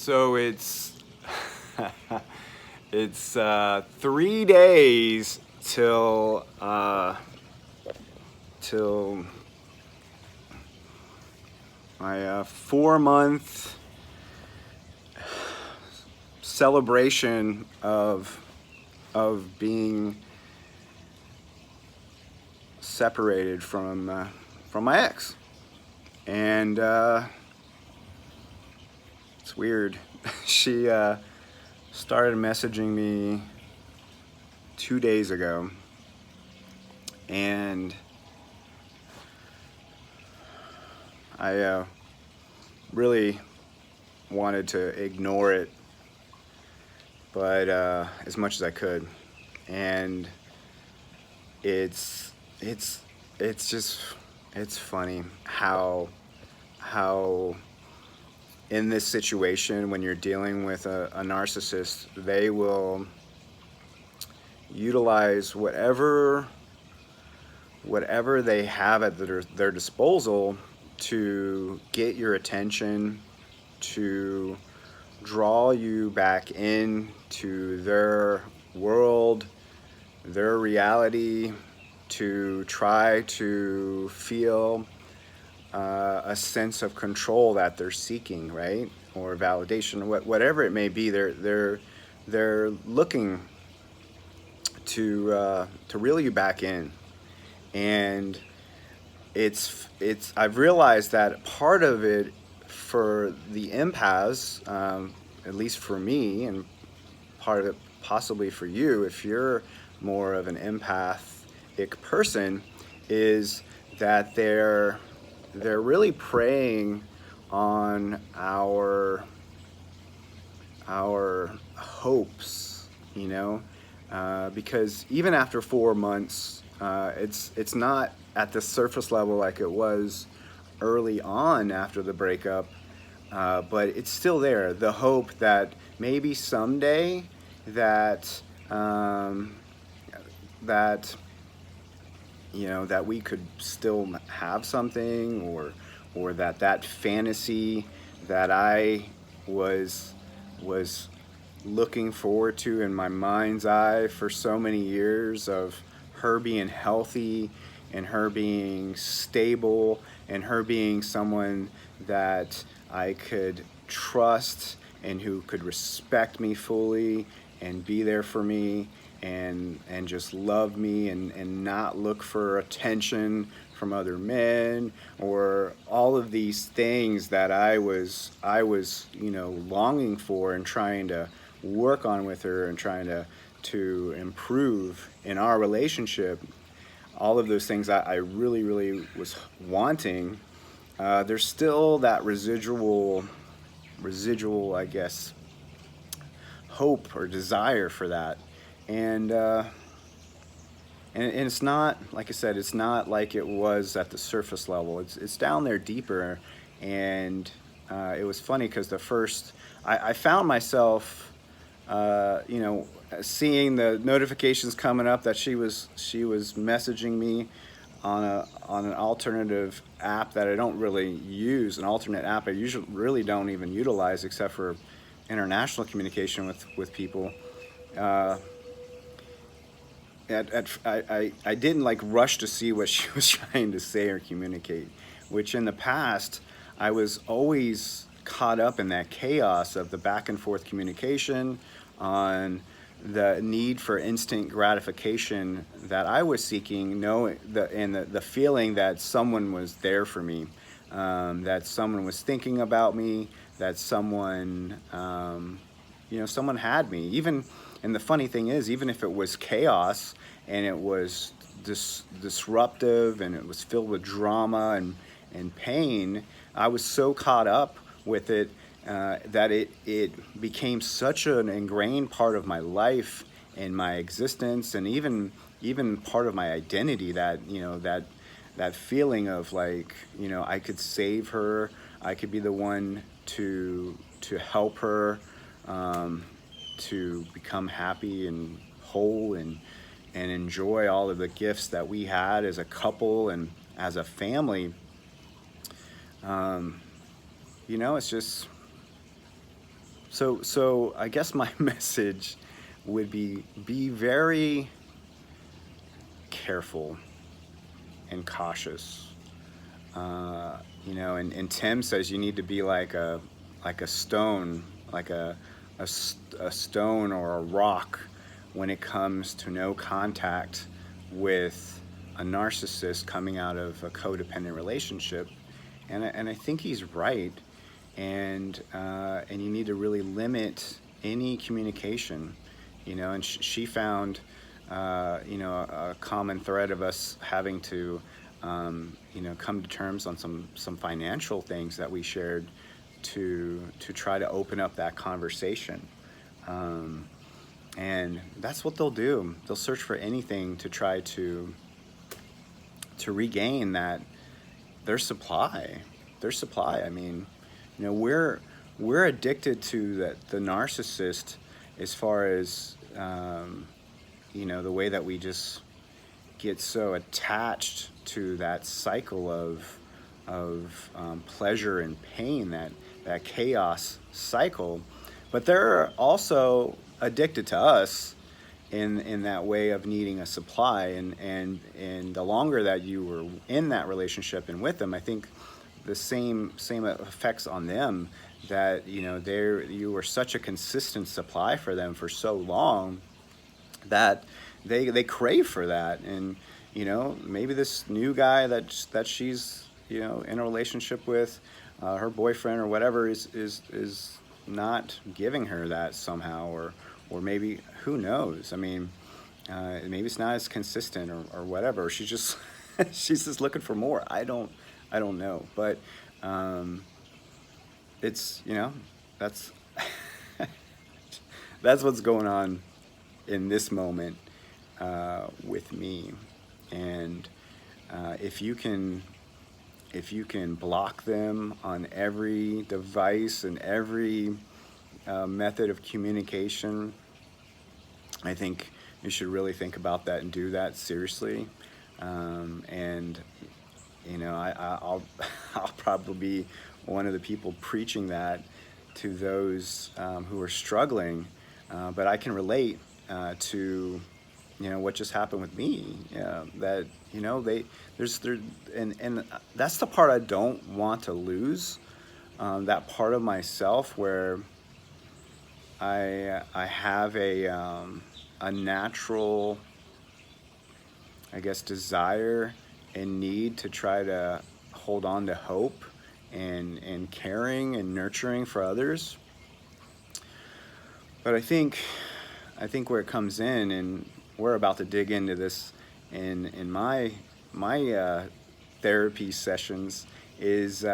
So it's 3 days till my 4 month celebration of being separated from my ex, and it's weird. She started messaging me 2 days ago, and I really wanted to ignore it, but as much as I could. And it's it's just it's funny how in this situation, when you're dealing with a narcissist, they will utilize whatever they have at their disposal to get your attention, to draw you back into their world, their reality, to try to feel a sense of control that they're seeking, right? Or validation, whatever it may be. They're looking to reel you back in, and it's I've realized that part of it for the empaths, at least for me, and part of it possibly for you, if you're more of an empathic person, is that they're really preying on our hopes, because even after 4 months, it's not at the surface level like it was early on after the breakup, but it's still there. The hope that maybe someday that that that we could still have something, or that fantasy that I was looking forward to in my mind's eye for so many years, of her being healthy and her being stable and her being someone that I could trust and who could respect me fully and be there for me, and just love me, and not look for attention from other men, or all of these things that I was longing for and trying to work on with her, and trying to improve in our relationship. All of those things I really, really was wanting. There's still that residual, I guess, hope or desire for that, and it's not, like I said, it's not like it was at the surface level. It's down there deeper, and it was funny because I found myself, seeing the notifications coming up that she was messaging me on an alternative app that I don't really use, an alternate app I usually really don't even utilize except for international communication with people. Uh, I didn't like rush to see what she was trying to say or communicate, which in the past I was always caught up in that chaos of the back and forth communication, on the need for instant gratification that I was seeking, knowing the feeling that someone was there for me, that someone was thinking about me, that someone someone had me. And the funny thing is, even if it was chaos and it was disruptive and it was filled with drama and pain, I was so caught up with it, that it became such an ingrained part of my life and my existence, and even part of my identity, that that feeling of like, I could save her, I could be the one to help her, to become happy and whole, and enjoy all of the gifts that we had as a couple and as a family. It's just So I guess my message would be very careful and cautious. And Tim says you need to be like a stone, like a stone or a rock when it comes to no contact with a narcissist coming out of a codependent relationship. And I think he's right. And you need to really limit any communication. And she found a common thread of us having to come to terms on some financial things that we shared to try to open up that conversation. And that's what they'll do. They'll search for anything to try to regain that their supply. I mean, we're addicted to the narcissist as far as the way that we just get so attached to that cycle of pleasure and pain, that chaos cycle. But they're also addicted to us in that way of needing a supply. And the longer that you were in that relationship and with them, I think the same effects on them, that you were such a consistent supply for them for so long that they crave for that. And maybe this new guy that she's in a relationship with, her boyfriend or whatever, is not giving her that somehow, or maybe, who knows? I mean, maybe it's not as consistent or whatever. She's just she's just looking for more. I don't know, but it's that's that's what's going on in this moment with me. And if you can block them on every device and every method of communication, I think you should really think about that and do that seriously. And I'll probably be one of the people preaching that to those who are struggling, but I can relate to what just happened with me. That and that's the part I don't want to lose. That part of myself where I have a natural, I guess, desire and need to try to hold on to hope and caring and nurturing for others. But I think where it comes in, and we're about to dig into this in my therapy sessions, is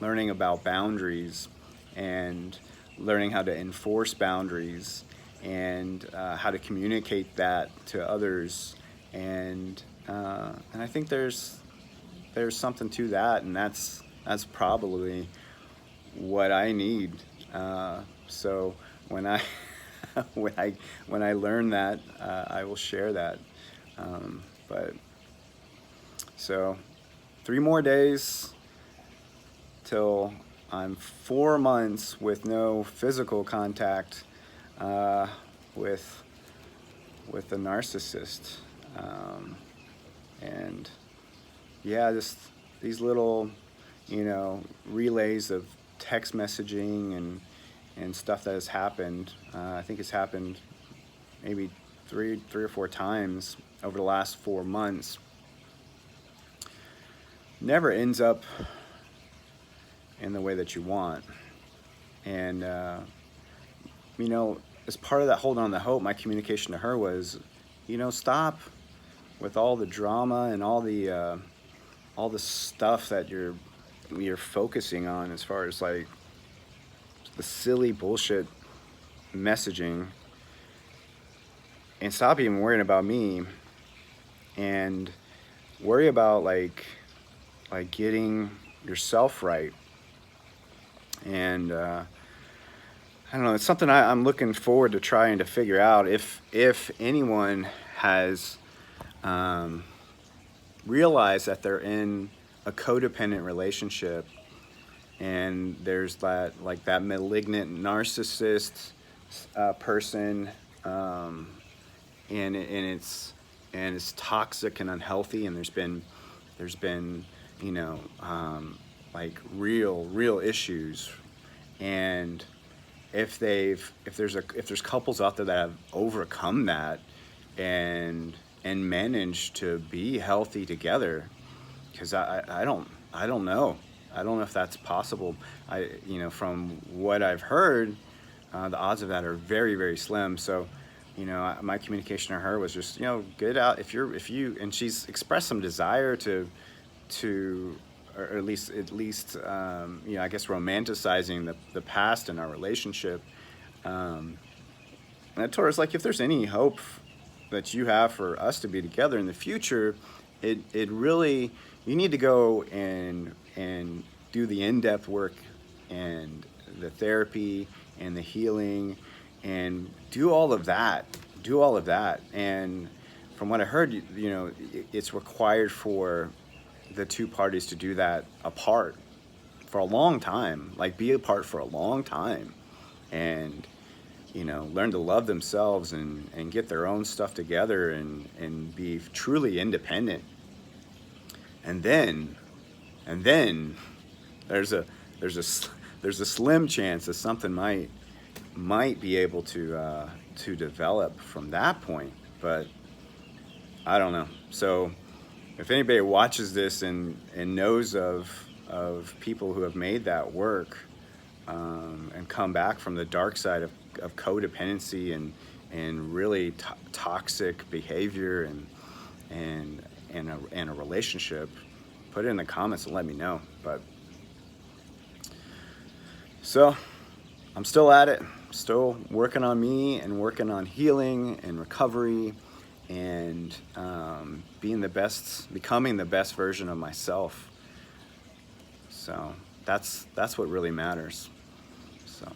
learning about boundaries and learning how to enforce boundaries and how to communicate that to others. And I think there's something to that, and that's probably what I need. So when I when I learn that, I will share that. But so 3 more days till I'm 4 months with no physical contact with the narcissist. And yeah, just these little, relays of text messaging and stuff that has happened. I think it's happened maybe three or 4 times over the last 4 months. Never ends up in the way that you want. And as part of that hold on the hope, my communication to her was, stop with all the drama and all the stuff that you're focusing on, as far as like the silly bullshit messaging, and stop even worrying about me and worry about like getting yourself right. And I don't know, it's something I'm looking forward to trying to figure out. If anyone has realized that they're in a codependent relationship and there's that, like, that malignant narcissist person, and it's toxic and unhealthy, and there's been like real issues. And if there's couples out there that have overcome that and managed to be healthy together, because I don't know if that's possible. From what I've heard, the odds of that are very, very slim. So, my communication to her was just, get out if you, and she's expressed some desire to, or at least, I guess, romanticizing the past in our relationship. And I told her, it's like, if there's any hope that you have for us to be together in the future, it really, you need to go and do the in-depth work and the therapy and the healing, and do all of that. And from what I heard, it's required for the two parties to do that apart for a long time, like be apart for a long time, and learn to love themselves and get their own stuff together, and be truly independent. And then there's a slim chance that something might be able to develop from that point. But I don't know. So if anybody watches this and knows of people who have made that work, and come back from the dark side of codependency and really toxic behavior and a relationship, put it in the comments and let me know. But so I'm still at it, still working on me and working on healing and recovery, and becoming the best version of myself. So that's what really matters. So.